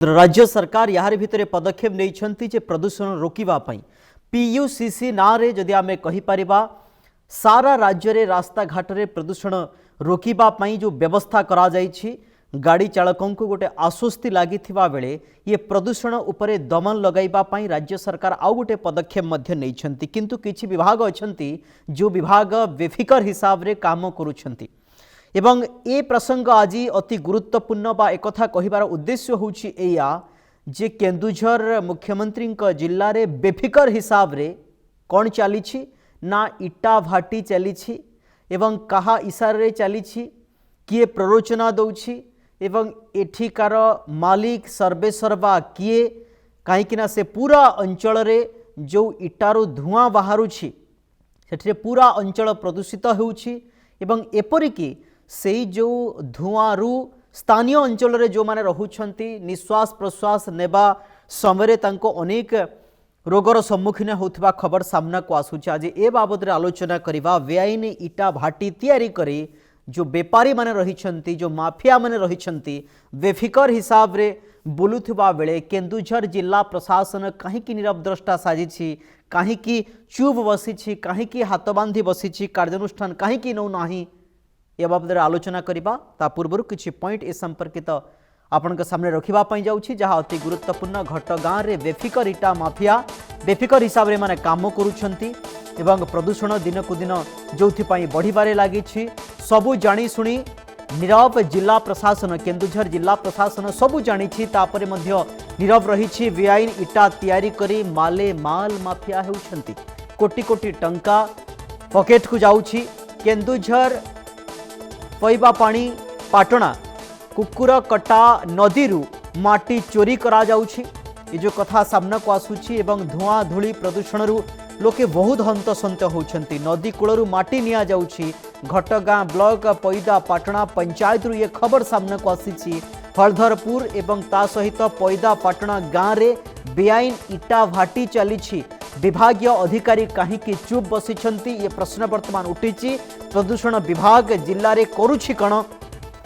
राज्य सरकार यार भितर पदक्षेप नहीं जे प्रदूषण रोकवा पीयूसीसी ना रे जदि आमे कहि परिबा सारा राज्य रे रास्ता घाट रे प्रदूषण रोकवा जो व्यवस्था करा जाइछि गाड़ी चालकों को गोटे आश्वस्ति लगी बेले ये प्रदूषण उपरे दमन लगाइबा पई राज्य सरकार आउ गोटे पदक्षेप मध्य नहीं किंतु किछि विभाग अछंती जो विभाग बेफिकर हिसाब रे काम करूछंती एवं ए प्रसंग आज अति गुरुत्वपूर्ण बा एकथा कहिबार उद्देश्य होउछि एया जे केन्दुझर मुख्यमंत्री जिल्ला रे बेफिकर हिसाब रे कौन चली ना इटा भाटी चली एवं कहा इशारे रे चली किए प्ररोचना दौछि एवं एठिकार मालिक सर्वे सर्वा किए कहीं से पूरा अंचल रे जो इटारू धुआं बाहरुछि सेठरे पूरा अंचल प्रदूषित होउछि एवं एपरिकी से जो धुआं रु स्थानीय अंचल रे जो माने रहुछंती निश्वास प्रश्वास नेबा समय तांको अनेक रोगर सम्मुखीन होउथबा खबर सामना को आसुछि। आज ए बाबद रे आलोचना करिबा बेआईन इटा भाटी तैयारी करी जो बेपारी माने रहिछंती जो माफिया माने रहिछंती बेफिकर हिसाब रे बुलुथबा बेले केन्दुझर जिला प्रशासन कहीं की नीरव द्रष्टा साजिछि कहीं की चुप बसिछि कहीं की हाथ बांधी बसिछि कार्यानुष्ठान कहीं की नौ नाही ए बाबद आलोचना करबा ता पूर्व किछि पॉइंट ए संपर्कित आपनक सामने रखिबा पई जाउछि जहा अति गुरुत्वपूर्ण घट गाँव रे बेफिकर इटा माफिया बेफिकर हिसाब रे माने काम करूछंती एवं प्रदूषण दिन को दिन जोथि पई बढ़िबारे लागिछि सबु जानी सुनी नीरव जिला प्रशासन केन्दुझर जिला प्रशासन सबु जानिछि तापरे मध्य नीरव रहिछि बेआईन इटा तैयारी करी माले माल माफिया हेउछंती कोटी कोटी टंका पॉकेट को जाउछि केन्दुझर पैबा पानी पाटना कुकुर कटा नदी रु माटी चोरी करा जाउछि ये जो कथा सामना को आसुछि एवं धुआं धूली प्रदूषण रु लोके बहुत हंतसंत होउछंती नदी कूलरू माटी निया जाउछि घटगाँ ब्लॉक पैदा पाटना पंचायत रु ये खबर सामना को आसीछि हलधरपुर एवं ता सहित पैदा पाटना गाँव रे बेआईन इटा भाटी चलीछि विभागीय अधिकारी कहीं चुप बसिछंती ये प्रश्न वर्तमान उठिछि प्रदूषण विभाग जिल्ला रे करूछि कण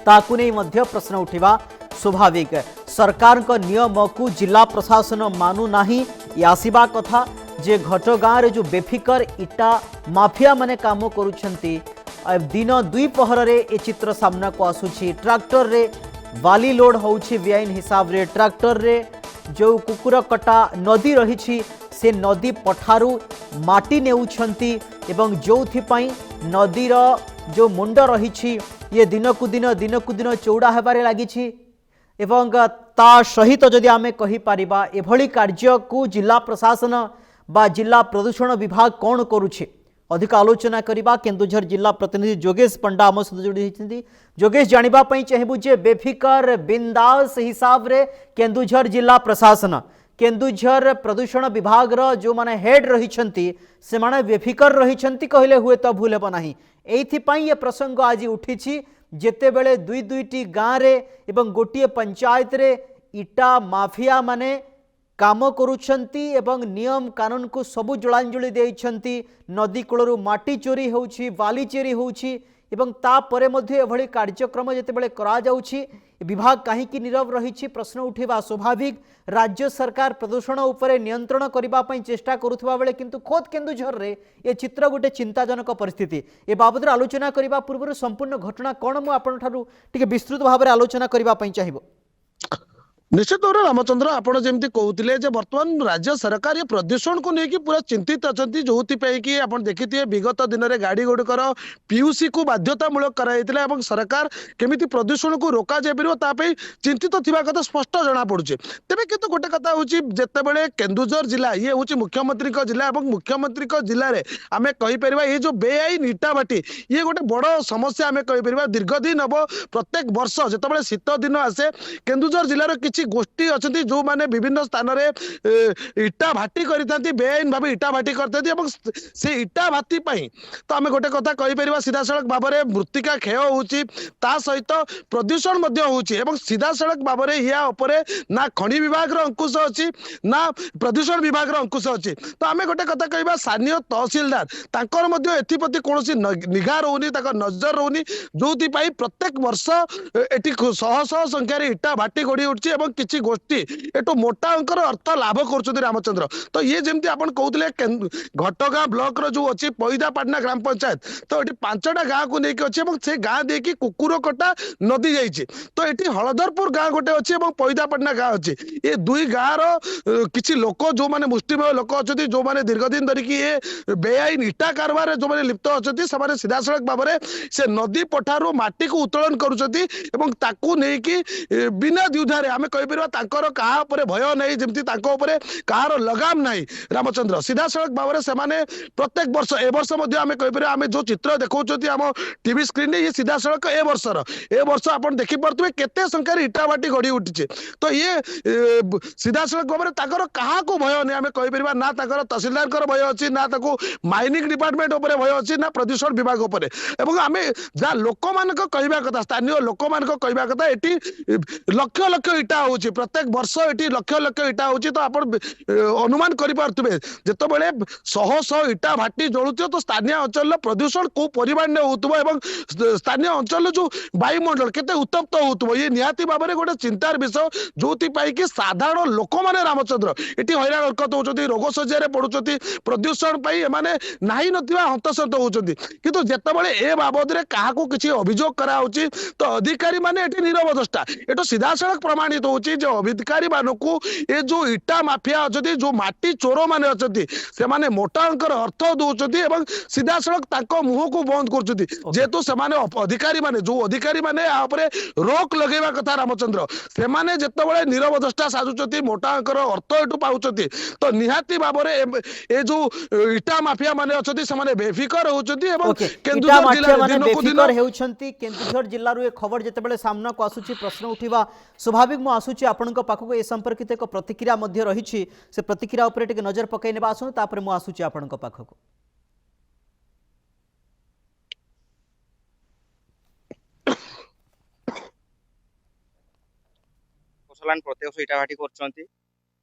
ताकु नै मध्य प्रश्न उठिबा स्वाभाविक सरकार को नियम को जिला प्रशासन मानु नाही ये आसीबा कथा जे घटगाँ रे जो बेफिकर इटा माफिया माने काम करूछंती दिन दुई पहर रे ए चित्र सामना को आसुछि ट्रैक्टर रे बाली लोड होउछि बेआईन हिसाब रे ट्रैक्टर रे जो कुकुर कटा नदी रही से नदी पठारू माटी नेउछंती एवं जोथिपाई नदीर जो मुंड रही ये दिन को दिन चौड़ा हेबारे लागिछि एवं ता सहित जदि आमे कहि परिबा एभली कार्य को जिला प्रशासन बा जिला प्रदूषण विभाग कौन करुछि अधिक आलोचना करबा केन्दुझर जिला प्रतिनिधि जोगेश पंडा आम सहित जोड़ी होइछन्ती जोगेश जानिबा पई चाहेबु जे बेफिकर बिंदास हिसाब रे केन्दुझर जिला प्रशासन केन्दुझर प्रदूषण विभाग रो जो माने हेड रहिछन्ती से माने बेफिकर रहिछन्ती कहले हुए तो भूल हेबा नाही एथि पई ये प्रसंग आज उठिछि जेते बेले दुई दुईटी गाँ रे एवं गोटिए पंचायत रे इटा माफिया माने काम करुछंती एवं नियम कानून को सबु जलांजलि देइछंती नदी कूलरू माटी चोरी होउछि बाली चोरी होउछि एवं ता परे मध्ये एभली कार्यक्रम जेते बेले करा जाउछि विभाग कहीं की नीरव रही प्रश्न उठेबा स्वाभाविक राज्य सरकार प्रदूषण उपरे नियंत्रण करबा पई चेष्टा करुथबा बेले किंतु खोद केन्दुझर रे ये चित्र गोटे चिंताजनक परिस्थिति ए बाबद आलोचना करबा पूर्व संपूर्ण घटना कौन मु आपन ठारू टिके विस्तृत भाव में आलोचना करबा पई चाहिबो निश्चित भाव रामचंद्र आपड़ जमी कहते बर्तमान राज्य सरकार ये प्रदूषण को लेकिन पूरा चिंतित अच्छा जो कि आप देखिए विगत दिन में गाड़ी गुड़िकर पीयूसी को बाध्यतामूलक कराइला सरकार केमी प्रदूषण को रोक जापर चिंतित थिबा कथा स्पष्ट जना पड़ुचे तेज किंतु गोटे कथा हूँ जितेबाला केन्दुझर जिला ये हूँ मुख्यमंत्री जिला और मुख्यमंत्री जिले में आम कहीपर ये जो बेआईन इटा भाटी ये गोटे बड़ समस्या आम कहीपर दीर्घ दिन हम प्रत्येक वर्ष जिते शीत दिन आसे केन्दुझर जिलार किसी गोष्ठी अच्छा जो माने विभिन्न स्थान में इटा भाटी करते बेआईन भाव इटा भाटी करते से इटा भाटी तो आम गोटे कथा कहीपर सीधा सड़क भाव में मृत्तिका क्षय होता सहित प्रदूषण हो सीधा सड़क भाव में या ना खनि विभाग अंकुश अच्छी ना प्रदूषण विभाग अंकुश अच्छी तो आम गोटे कथा कह स्थानीय तहसीलदार एप्रति कौन निघा रोनी नजर रोनी जो प्रत्येक वर्ष एटी शह शह संख्यार इटा भाटी गढ़ी उठी କିଛି ଗୋଷ୍ଠୀ ଏଠୁ ମୋଟା ଅଙ୍କର ଅର୍ଥ ଲାଭ କରୁଛନ୍ତି ରାମଚନ୍ଦ୍ର। ତ ଇଏ ଯେମିତି ଆପଣ କହୁଥିଲେ ଘଟଗାଁ ବ୍ଲକର ଯୋଉ ଅଛି ପଇଦାପାଟଣା ଗ୍ରାମ ପଞ୍ଚାୟତ, ତ ଏଠି 5ଟା ଗାଁକୁ ନେଇକି ଅଛି ଏବଂ ସେ ଗାଁ ଦେଇକି କୁକୁରକଟା ନଦୀ ଯାଇଛି। ତ ଏଠି ହଳଧରପୁର ଗାଁ ଗୋଟେ ଅଛି ଏବଂ ପଇଦାପାଟଣା ଗାଁ ଅଛି। ଏ ଦୁଇ ଗାଁର କିଛି ଲୋକ ଯୋଉମାନେ ମୁଷ୍ଟିମେୟ ଲୋକ ଅଛନ୍ତି, ଯୋଉମାନେ ଦୀର୍ଘ ଦିନ ଧରିକି ଏ ବେଆଇନ ଇଟା କାରବାରରେ ଯୋଉମାନେ ଲିପ୍ତ ଅଛନ୍ତି, ସେମାନେ ସିଧାସଳଖ ଭାବରେ ସେ ନଦୀ ପଠାରୁ ମାଟିକୁ ଉତ୍ତୋଳନ କରୁଛନ୍ତି ଏବଂ ତାକୁ ନେଇକି ବିନା ଦ୍ୱିଧାରେ ଆମେ କହିପାରିବା ତାଙ୍କର କାହା ଉପରେ ଭୟ ନାହିଁ, ଯେମିତି ତାଙ୍କ ଉପରେ କାହାର ଲଗାମ ନାହିଁ। ରାମଚନ୍ଦ୍ର ସିଧାସଳଖ ଭାବରେ ସେମାନେ ପ୍ରତ୍ୟେକ ବର୍ଷ, ଏ ବର୍ଷ ମଧ୍ୟ ଆମେ କହିପାରିବା, ଆମେ ଯୋଉ ଚିତ୍ର ଦେଖାଉଛନ୍ତି ଆମ ଟିଭି ସ୍କ୍ରିନରେ, ଇଏ ସିଧାସଳଖ ଏ ବର୍ଷ ଆପଣ ଦେଖିପାରୁଥିବେ କେତେ ସଂଖ୍ୟାରେ ଇଟା ଭାଟି ଗଢି ଉଠିଛି। ତ ଇଏ ସିଧାସଳଖ ଭାବରେ ତାଙ୍କର କାହାକୁ ଭୟ ନାହିଁ। ଆମେ କହିପାରିବା ନା ତାଙ୍କର ତହସିଲଦାରଙ୍କର ଭୟ ଅଛି, ନା ତାକୁ ମାଇନିଂ ଡିପାର୍ଟମେଣ୍ଟ ଉପରେ ଭୟ ଅଛି, ନା ପ୍ରଦୂଷଣ ବିଭାଗ ଉପରେ। ଏବଂ ଆମେ ଯାହା ଲୋକମାନଙ୍କ କହିବା କଥା, ସ୍ଥାନୀୟ ଲୋକମାନଙ୍କ କହିବା କଥା, ଏଠି ଲକ୍ଷ ଲକ୍ଷ ଇଟା ହଉଛି ପ୍ରତ୍ୟେକ ବର୍ଷ, ଏଠି ଲକ୍ଷ ଲକ୍ଷ ଇଟା ହଉଛି। ତ ଆପଣ ଅନୁମାନ କରିପାରୁଥିବେ ଯେତେବେଳେ ଶହ ଶହ ଇଟା ଭାଟି ଜଳୁଥିବ, ତ ସ୍ଥାନୀୟ ଅଞ୍ଚଳର ପ୍ରଦୂଷଣ କୋଉ ପରିମାଣରେ ହଉଥିବ ଏବଂ ସ୍ଥାନୀୟ ଅଞ୍ଚଳର ଯୋଉ ବାୟୁମଣ୍ଡଳ କେତେ ଉତ୍ତପ୍ତ ହଉଥିବ, ଇଏ ନିହାତି ଭାବରେ ଗୋଟେ ଚିନ୍ତାର ବିଷୟ, ଯୋଉଥିପାଇଁ କି ସାଧାରଣ ଲୋକମାନେ ରାମଚନ୍ଦ୍ର ଏଠି ହଇରାଣ ହରକତ ହଉଛନ୍ତି, ରୋଗ ଶଯ୍ୟାରେ ପଡୁଛନ୍ତି, ପ୍ରଦୂଷଣ ପାଇଁ ଏମାନେ ନାହିଁ ନଥିବା ହନ୍ତସନ୍ତ ହଉଛନ୍ତି। କିନ୍ତୁ ଯେତେବେଳେ ଏ ବାବଦରେ କାହାକୁ କିଛି ଅଭିଯୋଗ କରାହଉଛି, ତ ଅଧିକାରୀ ମାନେ ଏଠି ନିରବ ଦ୍ରଷ୍ଟା। ଏଠୁ ସିଧାସଳଖ ପ୍ରମାଣିତ ହଉଛି ଯେ ଅଧିକାରୀ ମାନଙ୍କୁ ଏ ଯୋଉ ଇଟା ମାଫିଆ ଅଛନ୍ତି, ଯୋଉ ମାଟି ଚୋର ମାନେ ଅଛନ୍ତି, ସେମାନେ ମୋଟା ଅଙ୍କର ଅର୍ଥ ଦଉଛନ୍ତି ଏବଂ ସିଧାସଳଖ ତାଙ୍କ ମୁହଁକୁ ବନ୍ଦ କରୁଛନ୍ତି। ଯେହେତୁ ସେମାନେ ଅଧିକାରୀ ମାନେ, ଯୋଉ ଅଧିକାରୀ ମାନେ ୟା ଉପରେ ରୋକ ଲଗେଇବା କଥା ରାମଚନ୍ଦ୍ର, ସେମାନେ ଯେତେବେଳେ ନିରବ ଦ୍ରଷ୍ଟା ସାଜୁଛନ୍ତି, ମୋଟା ଅଙ୍କର ଅର୍ଥ ଏଠୁ ପାଉଛନ୍ତି, ତ ନିହାତି ଭାବରେ ଏ ଯୋଉ ଇଟା ମାଫିଆ ମାନେ ଅଛନ୍ତି, ସେମାନେ ବେଫିକର ହଉଛନ୍ତି ଏବଂ ओके इटा କେନ୍ଦୁଝର माफिया ଜିଲ୍ଲାରେ माने ଦିନକୁ ଦିନ बेफिकर हेउछंती केन्दुझर जिल्लारु ए खबर जेतेबेले सामना को आसुची प्रश्न उठिबा स्वाभाविक मु आसुची आपनक पाखको ए संपर्कित एक प्रतिक्रिया मध्य रहिछि से प्रतिक्रिया ऊपर टिके नजर पकई नेबा आसु तापर मु आसुची आपनक पाखको। मुसलमान प्रत्यक्ष इटा भाटी करछंती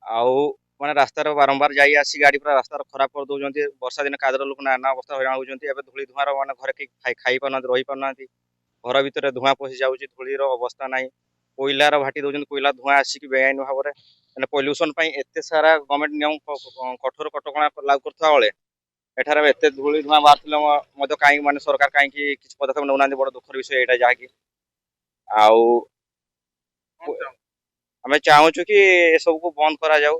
आउ माने रास्तार बारंबार जाई आसी गाड़ी पूरा रास्तार खराब कर दउछंती। वर्षा दिन कादर लोक नाना अवस्था हैरान होउछंती। एबे धूली धुआर माने घरे के खाई पाना रही पानांती, घर भितर धुआं पसि जाउछि, धूलीर अवस्था नाही। कोइलार भाटी दउछंती, कोइला धुआं आसी कि बेआईन भाबरे माने पोल्यूशन पई एते सारा गवर्नमेंट नियम कठोर कटकणा लागू करथवा बेले एठारे एते धूली धुआं बारथिले मध्य काई माने सरकार काई कि किछ पदक्षेप नउनांती, बड़ दुखर विषय एटा जाकी आउ आमे चाहूछु कि ए सब को बंद करा जाऊ,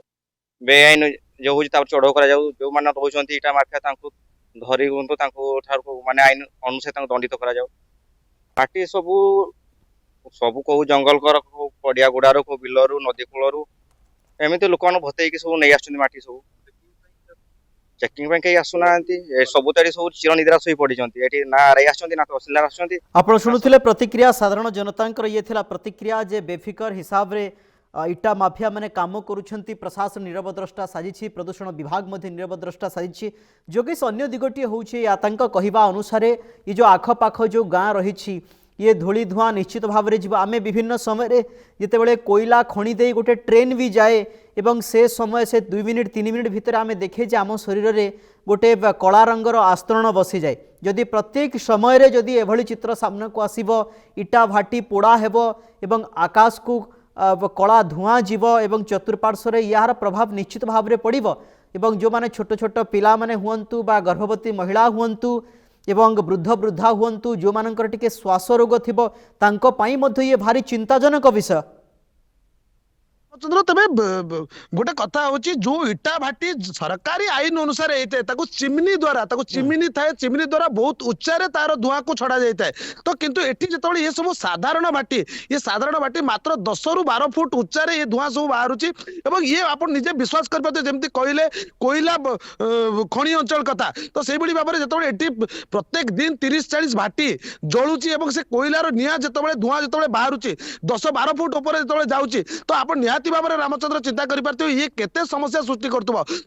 बेआईन जो होची तापर चढ़ाऊ करा जाऊ। जो माने रहउछंती इटा माफिया तांको धरी गुंतो तांको ठारको माने आईन अनुसार तांको दंडित करा जाऊ। पार्टी सबू सबू कहू जंगल कर पड़िया गुड़ारू को बिलरू नदी कूलरू एमती लोक मैंने भतेईक सब नहीं आसुँच माटी सब चेकिंग कहीं आसुना सब तो सब चिरनिद्रा शोई पड़ी ना आरआई आसुँच ना तहसिलदार आसुँच। आपण शुणुथिले प्रतिक्रिया साधारण जनतांकर ये थिला प्रतिक्रिया जे बेफिकर हिसाब रे इटा माफिया माने काम करुछंती, प्रशासन निरवद्रष्टा साजिछि, प्रदूषण विभाग मध्य निरवद्रष्टा साजिछि। जोगेश अन्य दिगटी होउछि आतंक कहिबा अनुसार ये जो आखपाख जो गाँ रहिछि ये धूली धुआं निश्चित भाव में जीव। आमे विभिन्न समय जितेबाला कोयला खणी दे गोटे ट्रेन भी जाए एवं से समय से 2 मिनिट 3 मिनिट भितर आमे देखे जे आम शरीर में गोटे कला रंगर आस्तरण बसी जाए। जदि प्रत्येक समय जदि एभली चित्र सामना को आसीबो, इटा भाटी पोड़ा हेबो एवं आकाश को कला धुआं जीव एवं चतुर्पार्श्वर यार प्रभाव निश्चित भाव में पड़िबो। एवं जो माने छोट छोट पिला माने हुअन्तु बा गर्भवती महिला हुअन्तु एवं वृद्ध वृद्धा हुअन्तु, जो मानकर टिके श्वास रोग थिबो तांको पाई मध्य ये भारी चिंताजनक विषय। चंद्र तबे गोटे कथा होची जो इटा भाटी सरकारी आईन अनुसार होते चिमनी द्वारा चिमनी थाए, चिमनी द्वारा बहुत उच्चारे तार धुआं को छड़ा जाता है। तो किंतु एठी जेतबेले ये सब साधारण भाटी, ये साधारण भाटी मात्र 10 ରୁ 12 फुट उच्चारे ये धुआं सब बाहरुची एवं ये आपण निजे विश्वास कर पाते जेमती कहले कोयला खणी अंचल कथा। तो से बड़ी भाबरे जेतबेले एठी प्रत्येक दिन 30-40 भाटी जळुची एवं से कोयलार निया जेतबेले धुआं जेतबेले बाहरुची 10-12 फुट ऊपर जेतबेले जाउची, तो आपण निहाती निहाती भाव में रामचंद्र चिंता करें ये केते समस्या सृष्टि कर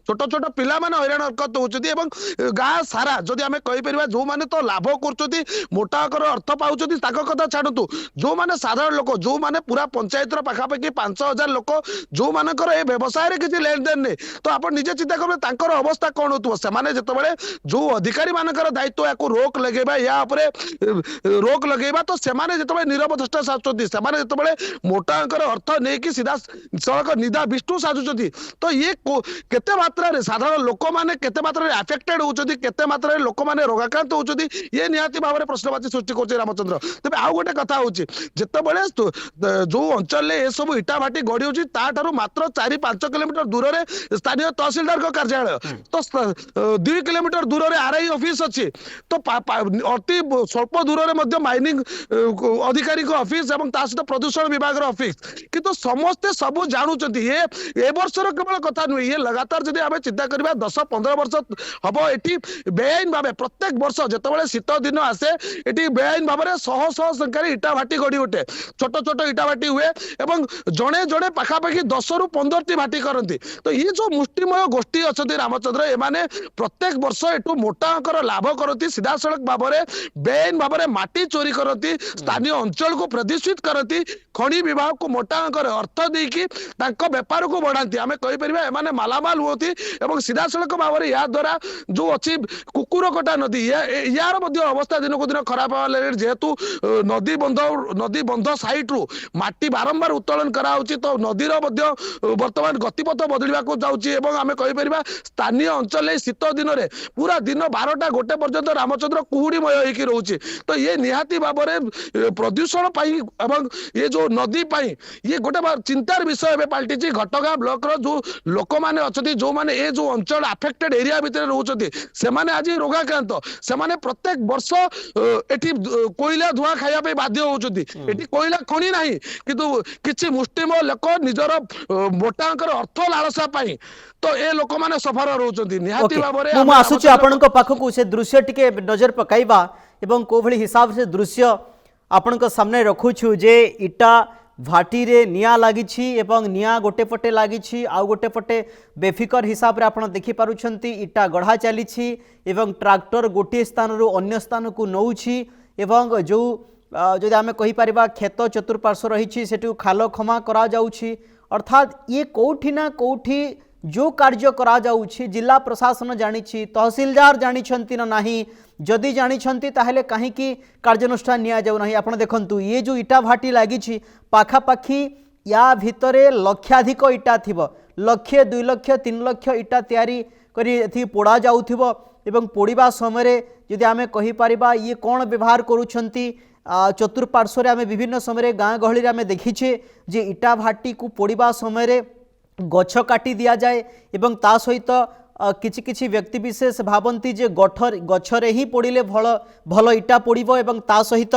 छोट छोट पिला माने हैरान हरकत होउछथि एवं गाँ सारा जदि आमे कहि परिबा जो माने तो लाभ करछथि मोटा आकर अर्थ पाउछथि ताको कथा छाडतु जो माने साधारण लोक जो माने पूरा पंचायत रो पाखापाखि 5,000 लोक जो मानकर ए व्यवसाय रे किछि लेन देन नै तो आपण निजे चिंता करबे तांकर अवस्था कोन होतु से माने जतबेले जो अधिकारी मानकर दायित्व याको रोक लगेबा या उपरे रोक लगेबा तो से माने जतबेले नीरव दृष्टा साजुछथि से माने जतबेले मोटा आकर अर्थ नै कि सीधा सड़क निदा विष्णु साजुछथि तो ये केते मात्रा रे साधारण लोक माने केते मात्रा रे अफेक्टेड होउछथि केते मात्रा रे लोक माने रोगाक्रांत होउछथि ये निहाती भाव में प्रश्नवाची सृष्टि करछे रामचंद्र तबे आउ गोटे कथा होउछि जेतेबेले जो अंचल ए सब इटा भाटी गड़ी होउछि ता ठारू मात्र 4-5 किलोमीटर दूर रे स्थानीय तहसीलदार को कार्यालय तो 2 किलोमीटर दूर रे आरआई ऑफिस अछि तो अति स्वल्प दूर रे मध्य माइनिंग अधिकारी को ऑफिस एवं ता सहित प्रदूषण विभाग रो ऑफिस किंतु समस्त सब जानुचंती ये ए वर्ष रो केवल कथा नुहे ये लगातार जदि आमे चिंता करबा 10-15 वर्ष हबो एठी बेआईन भाबे प्रत्येक वर्ष जेतेबेले शीत दिन आसे एठी बेआईन भाबरे शह शह संख्यारे इटा भाटी गड़ी उठे छोट छोट इटा भाटी हुए एवं जड़े जड़े पाखापाखि 10 ରୁ 15 टी भाटी करती तो ये जो मुष्टिमय गोष्ठी अच्छा रामचंद्र एमाने प्रत्येक वर्ष एठू मोटा अंकर लाभ करती सीधा सड़क भाव में बेआईन भाव में माटी चोरी करती स्थानीय अंचल को प्रदूषित करती खनि विभाग को मोटा अंकर अर्थ देकी बेपार को बढ़ाती आम कहीपर एमाने मालामाल होती एवं सीधा सड़क भाव में या द्वारा जो अच्छी कुकुर कटा नदी यार अवस्था दिन को दिन खराब जेहेतु नदी बंध साइड रु माटी बारंबार उत्तोलन कराउछि तो नदीर वर्तमान गतिपथ बदलिबाको जाउछि एवं आमे कहि परिबा स्थानीय अंचल शीत दिन रे पूरा दिन 12टा गोटे पर्यंत रामचंद्र कुहुड़ीमय होइकी रहउछि तो ये निहाती भाव में प्रदूषण पाई एवं ये जो नदी पाई ये गोटे चिंतार विषय एबे पाल्टिछि घटगां ब्लॉक रो जो लोक माने अछथि जो माने ए जो अंचल अफेक्टेड एरिया भितर रहउछथि से माने आज रोगाक्रांत से माने प्रत्येक वर्ष एठी कोयला धुआं खाइबा पे बाध्य होउछथि एठी कोयला खनि नाही किंतु किछि मुष्टिमय लोक निजर मोटा अंकर अर्थ लालसा पाई तो ए लोक माने सफर रहउछथि निहाती भाव रे मु आसुछि आपनक पाखकु से दृश्य टिके नजर पकाइबा एवं कोभଳି हिसाब से दृश्य आपनक सामने रखुछु जे इटा भाटी रे निया लागिछि एवं निया गोटे पटे लागिछि आउ गोटे पटे बेफिकर हिसाब रे आपण देखि पारुछंती इटा गढ़ा चलीछि एवं ट्रैक्टर गोटे स्थान रु अन्य स्थान को नउछि एवं जो जदि आमे कहि परिबा खेत चतुर्पार्श्व रही सेठू खाल क्षमा करा जाउछि अर्थात ये कोठी ना कोठी जो कार्य करा जाउछि जिला प्रशासन जानिछि तहसीलदार जानिछंती ना नाही जदि जानिछंती ताहेले काहे की कार्यानुष्ठान निया जाउ नाही आपण देखंतु ये जो इटा भाटी लागिछि पाखापाखी या भितरे लक्षाधिक इटा थिबो 1,00,000 2,00,000 3,00,000 इटा तैयारी करी एथि पोड़ा जाउथिबो एवं पोड़ीबा समय जदि आमे कहि परिबा ये कोन व्यवहार करूछंती चतुर्पार्श्व आम विभिन्न समय गाँ गहली आम देखीचे जे इटा भाटी को पोड़ा समय गछ काटी दि जाए एवं ता सहित किछि किछि व्यक्ति विशेष भावती जे गछरे ही पोड़िले भल इटा पोड़िबो एवं ता सहित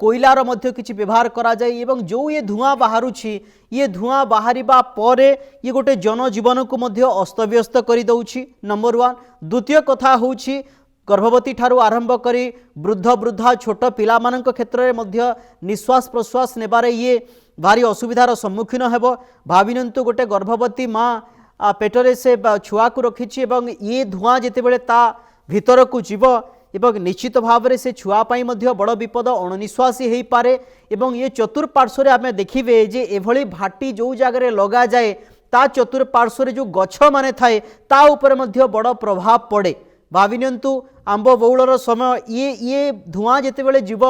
कोयलार मध्य किछि व्यवहार करा जाए एवं जो ये धुआं बाहरुछि ये धुआं बाहरिबा परे ये गोटे जनजीवन को मध्य अस्तव्यस्त करि दउछि नंबर 1 द्वितीय कथा होछि गर्भवती ठारू आरंभ करी वृद्ध वृद्धा छोट पिला मानक क्षेत्र में मध्य निश्वास प्रश्वास नेबारे ये भारी असुविधार सम्मुखीन हेबो भाविनंतु गोटे गर्भवती माँ पेटरे से छुआ को रखी एवं ये धुआं जितेबेले ता भीतर को जीव एवं निश्चित भाव में से छुआ पाई मध्य बड़ विपद अणनिश्वासी हो पारे एवं ये चतुर्पार्श्व आम देखिए जे एभली भाटी जो जगह लगा जाए ता चतुर्पार्श्व जो गछ माने थाए ता उपर मध्य बड़ प्रभाव पड़े भाविनियंतु आंब बौलर समय ये धुआं जितेबेले जीव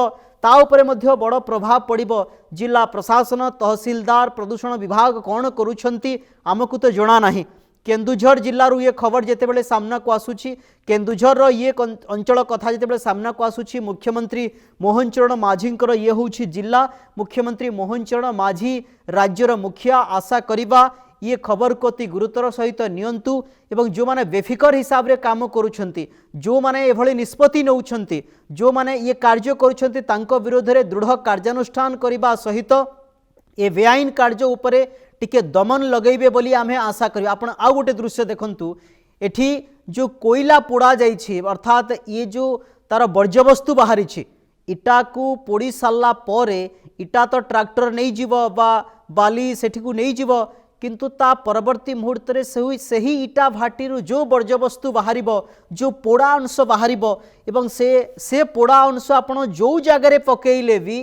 ता उपरे मध्य बड़ प्रभाव पड़िबो जिला प्रशासन तहसीलदार प्रदूषण विभाग कौन करुछंती आमको तो जना नहीं केन्दुझर जिल्लारू ये खबर जितेबेले सामना को आसुची केन्दुझर ये अंचल कथा जितेबेले सामना को आसुची मुख्यमंत्री मोहन चरण माझींकर ये होउची जिला मुख्यमंत्री मोहन चरण माझी राज्यर मुखिया आशा करिबा ये खबर को अति गुरुतर सहित नियंतु एवं जो माने बेफिकर हिसाब रे काम करुछंती जो माने एभली निष्पत्ति नउछंती जो माने ये कार्य करुछंती तांको विरोध रे दृढ़ कार्यानुष्ठान करिबा सहित ए बेआईन कार्य उपरे टिके दमन लगेबे बोली आमे आशा करिबा। आपण आ गोटे दृश्य देखंतु एठी जो कोयला पोड़ा जाइछि अर्थात ये जो तार वर्ज्यवस्तु बाहरी इटा को पोड़ी सारा पर इटा तो ट्रैक्टर नहीं जीव बा बाली सेठिकु नहीं जीव किंतु ता परवर्ती मुहूर्त रे सही इटा भाटी जो वर्ज्यवस्तु बाहर जो पोड़ा अंश बाहर एवं से पोड़ा अंश आपण जो जगार पकईले भी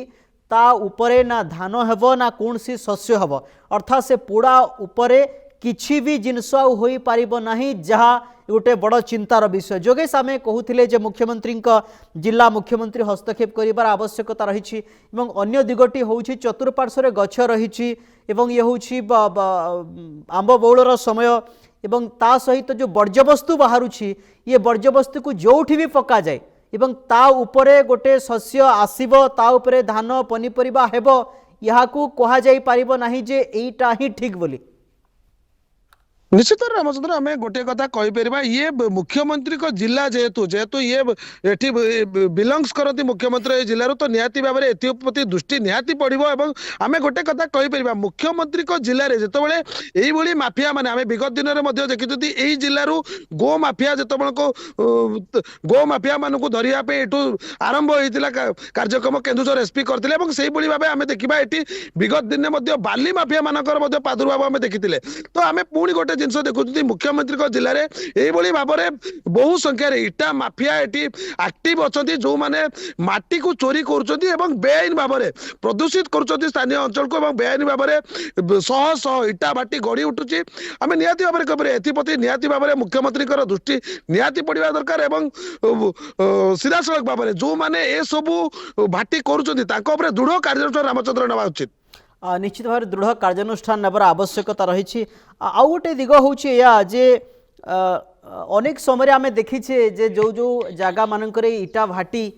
ता उपरे ना धान हेब ना कौन सी शस्य हेब अर्थात से पोड़ा उपरे किछि भी जिनस होई पारिबो नाही जहा गोटे बड़ चिंतार विषय जोगेश आम कहते जे मुख्यमंत्री जिला मुख्यमंत्री हस्तक्षेप करिबार आवश्यकता रही अन्य दिगटी हूँ चतुर्पार्श्व गछ रही ये हूँ आंब बौलर समय एवं ता सहित जो वर्ज्यवस्तु बाहरुछि ये वर्ज्यवस्तु को जोठी भी पका जाए एवं ता उपरे गोटे शस्य आसीबो ता उपरे धान पनीपरिबा हेबो याहाकू कहा जाई पारिबो नाही जे एईटा ही ठीक बोली। निश्चित रामचंद्र आम गोटे कथा कहीपर ये मुख्यमंत्री को जिला जेहेतु जेहेतु ये एठी बिलंगस करती मुख्यमंत्री जिलूर तो निहाती भाव में एप्रति दृष्टि निहाती पड़ो और आम गोटे कथा कहीपर मुख्यमंत्री को जिले में जितेबाला यही माफिया मैंने आम विगत दिन में देखी यही जिलू गो माफिया जिते को गो माफिया मान को धरने यू आरंभ होता कार्यक्रम केन्दुझर एसपी करते से भाव आम देखा ये विगत दिन में बाली माफिया मानकर प्रादुर्भाव आम देखी तो आम पुणी गोटे जिनस देखुं मुख्यमंत्री को जिले में यही भाव में बहु संख्यार इटा माफिया ये एक्टिव अच्छा जो मैंने माटी को चोरी कर बेआईन भाव में प्रदूषित कर स्थानीय अंचल को बेआईन भाव में शह शह इटा भाटी गढ़ी उठुची आम निहाती भाव में कहे एप्रति निहाती भाव में मुख्यमंत्री दृष्टि निहाती पड़ा दरकार एवं सीधा सड़क भाव में जो मैंने ये सबू भाटी कर दृढ़ कार्यानुष्ठान रामचंद्र नेवा उचित निश्चित भाव दृढ़ कार्यानुष्ठान नेबार आवश्यकता रही आउ गोटे दिग हूँ जे अनेक समय आम देखीचे जे जो जो जगह मानक इटा भाटी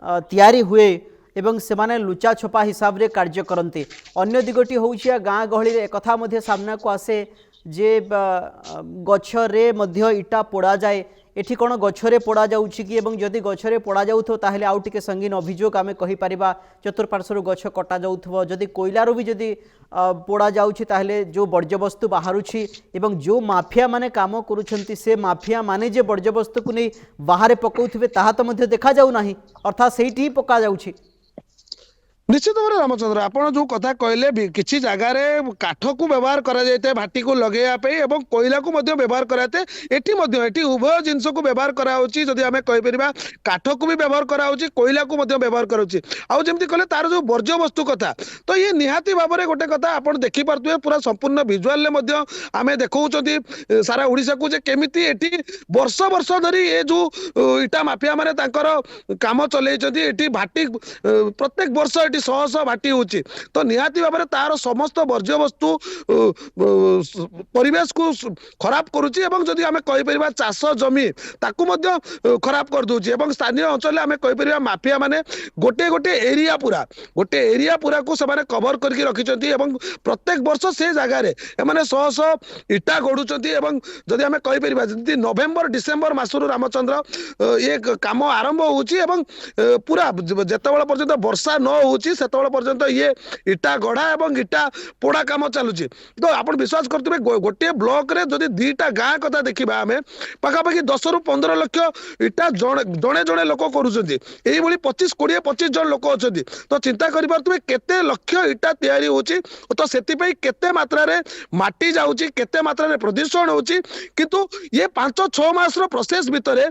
तैयारी हुए एवं से माने लुचा छपा हिसाब रे कार्य करते अन्य दिगटी हूँ गाँ गहली एक कथा मध्य सामना को आसे जे गछरे मध्य इटा पोड़ा जाए एठी कौन गछरे पोड़ा जाउछि कि एवं जदि गछरे पोड़ा जाउथो ताहले आउ टिके संगीन अभियोग आमे कहि परिबा चतुर्पार्श्वर गछ कटा जाउथबो जदि कोइलारो भी जदि पोड़ा जाउछि ताहले जो वर्ज्यवस्तु बाहरुछि एवं जो माफिया माने काम करूछंती से माफिया माने जे वर्ज्यवस्तु को नहीं बाहर पकाउथिबे ताहा तो मध्य देखा जाउ नाही अर्थात सेठी ही पका जाउछि। निश्चित भाव में रामचंद्र आप जो कथा कहले किसी जगार काठ को व्यवहार कराए भाटी को लगे कोईला को व्यवहार कराए एटी उभय जिनस को व्यवहार कराऊँगी जदि आम कहीपर काठ को भी व्यवहार कराऊँगी कोईला को व्यवहार कराऊँगी आउ जमी कहले तार जो वर्ज्य वस्तु कथा तो ये निहाती भाव में गोटे कथा आप देखिपे पूरा संपूर्ण विजुआल आम देखा सारा ओडिशा को केमिति एटी वर्ष वर्ष धरी ये जो इटा माफिया माने काम चलती भाटी प्रत्येक वर्ष ये शह शह भाटी होची तो निहाती भाव में तार समस्त वर्ज्य वस्तु परिवेश को खराब करुची एवं जदि आमे कहि परिबा चाष जमी ताकू मध्य खराब कर दोची एवं स्थानीय अंचल आमे कहि परिबा माफिया माने गोटे गोटे एरिया पूरा को से कवर करके रखिचंती एवं प्रत्येक वर्ष से जगह रे एमाने शह शह इटा गडुचंती एवं जदि आमे कहि परिबा जदि नवेम्बर डिसेम्बर मासरु रामचंद्र ये काम आरंभ होची एवं पूरा जेतेबेला पर्यंत वर्षा न होची सेतबेला पर्यंत ये इटा गढ़ा एवं इटा पोड़ा काम चलुची तो आप विश्वास करते गोटे ब्लॉक रे जदि दीटा गाँ कथा देखा आम पाखापाखि 10 ରୁ 15 लक्ष इटा जड़े जड़े लोक कर 25 जन लोक अच्छा तो चिंता करें केते लक्ष इटा तैयारी होची तो से केते मात्रा रे माटी जाऊँगी केते मात्रा रे प्रदूषण होची किंतु ये 5-6 मास प्रोसेस भितर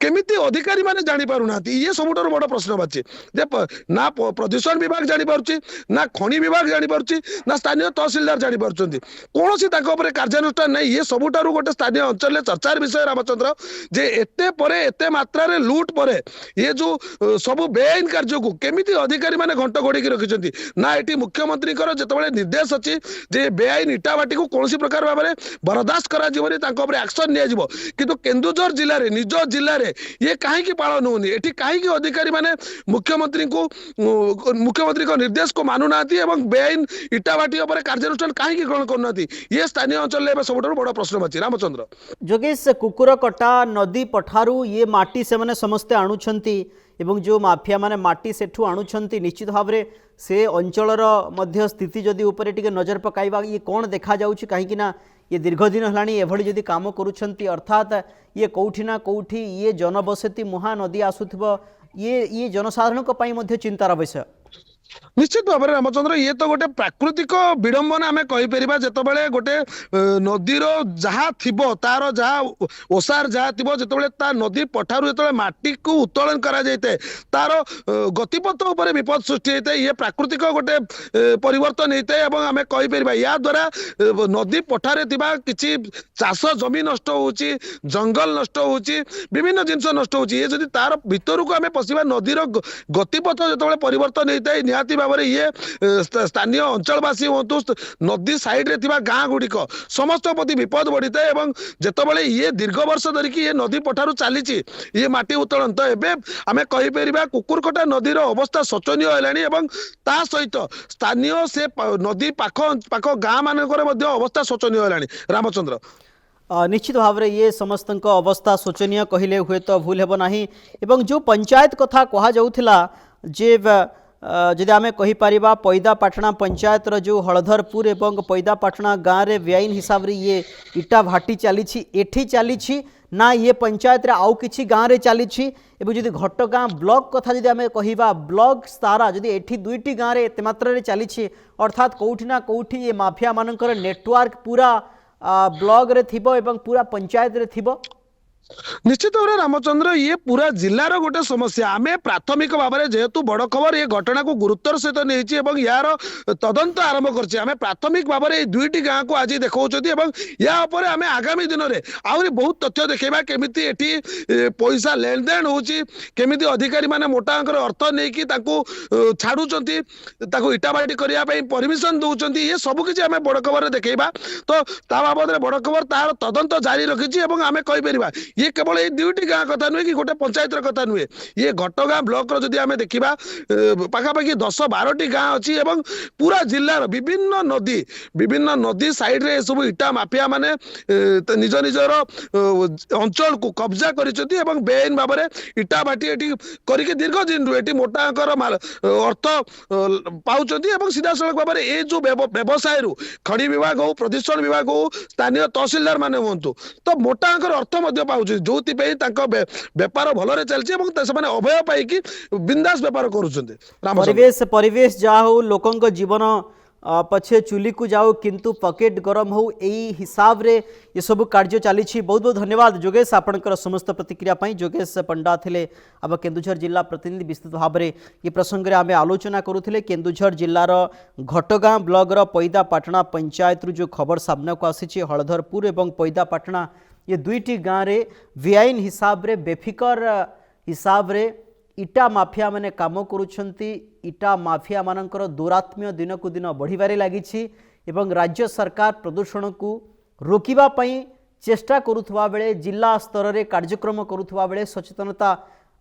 केमिति अधिकारी माने जानी पारुना ये सबुठार बड़ प्रश्न बाची जे ना प्रदूषण विभाग जानी पारुची ना खनि विभाग जानी पारुची ना स्थानीय तहसीलदार जानी पारुचंती कोनोसी ताको उपरे कार्यानुष्ठान नहीं ये सबुठार गोटे स्थानीय अंचल चर्चार विषय रामचंद्र जे एते मात्रा रे लूट परे ये जो सब बेआईन कार्य को केमिति अधिकारी माने घंट घोड़ी रखिचंती ना एटी मुख्यमंत्री जेतेबेले निर्देश अछि जे बेआईन इटा भाटी को कोनोसी प्रकार भाव में बर्दाश्त करा जिवनी ताको उपरे एक्शन निया जिवो किंतु केन्दुझर जिल्ला रे निज जिल्ला रे ये कहीं पालन होनी एटी कहीं अधिकारी माने मुख्यमंत्री को निर्देश को मानुना बेआईन इटा भाटी कार्यानुष्ठान कहीं ग्रहण करना ये स्थानीय अंचल में सब बड़ प्रश्न बाची रामचंद्र जोगेश कुकुर कटा नदी पठारू ये माटी से माने समस्ते आणुछंती एवं जो माफिया माने माटी सेठू आणुछंती निश्चित भाव में से अंचलर मध्य स्थिति जदि ऊपर टिके नजर पकाइबा ये कौन देखा जाउछि कहीं ना ये दीर्घ दिन हलाणी एभली जदि काम करुछंती अर्थात ये कौठी ना कौठी ये जनबसती महानदी आसुथिबो ये जनसाधारण को पई मध्य चिंतार विषय। निश्चित भाव में रामचंद्र ये तो गोटे प्राकृतिक विडंबना आम कहीपर जिते गोटे नदीर जहाँ थी तार जहाँ ओसार जहाँ थी जो नदी पठार जो माटी को उत्तोलन करा तार गतिपथ उपर विपद सृष्टि होता है ये प्राकृतिक गोटे परिवर्तन होता है आम कहीपर या द्वारा नदी पठारे किसी चाष जमी नष्ट हो जंगल नष्ट हो विभिन्न जिनस नष्ट हो तार भीतर को आम पशिबा नदीर गतिपथ जो परिवर्तन होता है निहाती भाव में ये स्थानीय अंचलवासी हूँ नदी साइड रे थिबा गाँ गुड़िक समस्त प्रति विपद बढ़ी थाए जितेबाला ये दीर्घ वर्ष धरिकी ये नदी पठार चली ये माटी उत्तोलन तो एवं आम कहीपर कुकुरकटा नदीर अवस्था शोचनीय है ता सहित स्थानीय से नदी पाख पाख गाँ मानकर अवस्था शोचनीय है रामचंद्र निश्चित भाव में ये समस्त अवस्था शोचनीय कहले हुए तो भूल हेब नाही एवं जो पंचायत कथा कहा जाउथिला जे जदि आम कहीपर पैदापाटना पंचायत जो हलधरपुर एवं पैदापाटना गाँव में बेआईन हिसाब रे ये इटा भाटी चली एठी चली ना ये पंचायत रे आउ किछि गाँव में चली जदि घटगाँ ब्लॉक कथा जदि आम कहिबा ब्लॉक सारा जदि एठी दुईटी गाँव में एते मात्रा रे चली अर्थात कौटी ना कौटी ये माफिया मानकर नेटवर्क पूरा ब्लॉक रे थिबो एवं पूरा पंचायत रे थिबो निश्चित भाव में रामचंद्र ये पूरा जिलार गोटे समस्या आम प्राथमिक भाव में जेहेतु बड़ खबर ये घटना को गुरुत्वर सहित नहीं यार तदंत आरंभ कर प्राथमिक भाव में दुईटी गाँ को आज देखा या आम आगामी दिन में आहरी बहुत तथ्य देखा केमी पैसा लेन देन होमी अधिकारी मैंने मोटा अर्थ नहीं छाड़ू इटाबाटी करने परमिशन दौरान ये सबकि आम बड़ खबर देखा तो बाबद में बड़ खबर तार तदंत जारी रखी आम कहीपर ये केवल ये दुईटी गाँ कथा नुहे कि गोटे पंचायत कथा नुहे ये घटगाँ ब्लॉक जदि आम देखा पाखापाखि 10-12टी गाँ अच्छी पूरा जिलार विभिन्न नदी साइड रे सब इटा माफिया माने निज निजर अंचल को कब्जा कर बेआईन भाव में इटा भाटी एटी करके दीर्घ दिन रू मोटा अर्थ पाँच सीधा सड़क भाव में ये जो व्यवसाय रू खड़ी विभाग हो प्रदूषण विभाग हो स्थानीय तहसिलदार मैंने हूँ तो मोटा अर्थ पाँच जो बेपार भल चलती अभय पाई बिंदास बेपार कर परिवेश जहाँ हो लोकों जीवन पछे चुली को जाओ किंतु पकेट गरम हो यही हिसाब रे ये सब कार्य चली बहुत बहुत धन्यवाद जोगेश आपणकर समस्त प्रतिक्रिया पाई जोगेश पंडा थिले अब केन्दुझर जिला प्रतिनिधि विस्तृत भाव में ये प्रसंग में आम आलोचना करुले केन्दुझर जिलार घटगाँ ब्लॉगर पैदापाटना पंचायत रू जो खबर सामना को आसी हलधरपुर और पैदापाटना ये दुईटी गाँव में बेआईन हिसाब रे बेफिकर हिसाब रे इटा माफिया माने काम करुछंती इटा माफिया मानकर दुरात्म्य दिन को दिन बढ़िबारे लागिछि एवं राज्य सरकार प्रदूषण को रोकिबा पई चेष्टा करुथुवा बेले जिला स्तर रे कार्यक्रम करुथुवा बेले सचेतनता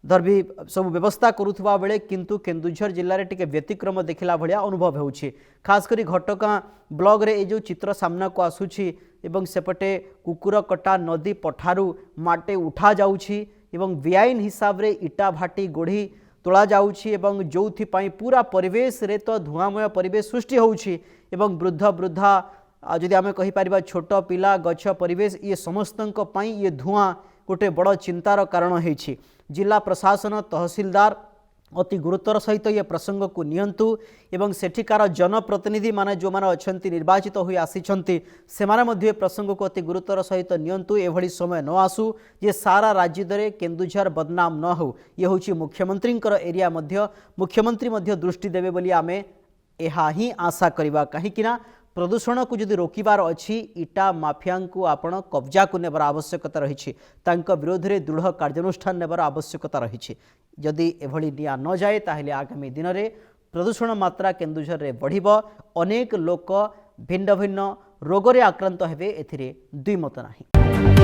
दर्भी सब व्यवस्था करुथुवा बेले किंतु केन्दुझर जिले में टिके व्यतिक्रम देखला भलिया अनुभव होउछि खास करी घटगाँ ब्लॉक रे ए जो चित्र सामना को आसुछि एवं सेपटे कुकुरकटा नदी पठारू माटे उठा जाउछि एवं बेआईन हिसाब रे इटा भाटी गोढ़ी तोला जाउछि एवं जोउथि पूरा परिवेश रे तो धुआंमय परिवेश सृष्टि होउछि एवं वृद्ध वृद्धा जदि आम कहीपर छोट पिला गछ परिवेश ये समस्तंक पई ये धुआं गोटे बड़ चिंतार कारण होइछि जिला प्रशासन तहसीलदार अति गुरुत्वर सहित ये प्रसंग को नियंतु एवं सेठिकार जनप्रतिनिधि माने जो माने अछंती निर्वाचित होई आसिछंती सेमाने मध्ये प्रसंग को अति गुरुत्वर सहित नियंतु एभली समय न आसु जे सारा राज्य दरे केन्दुझर बदनाम न हो ये होची मुख्यमंत्रींकर एरिया मध्य मुख्यमंत्री मध्य दृष्टि देबे बोली आमे एहा ही आशा करिबा काहेकिना प्रदूषण को जदि रोकिबार अछि इटा माफिया को आपण कब्जा को नेबार आवश्यकता रही विरोध में दृढ़ कार्यानुष्ठान नेबार आवश्यकता रही जदि एभली निया न जाए ताहले आगामी दिन में प्रदूषण मात्रा केन्दुझर रे बढ़िबो अनेक लोक भिन्न भिन्न रोग रे आक्रांत हेबे एथिरे दुई मत नाही।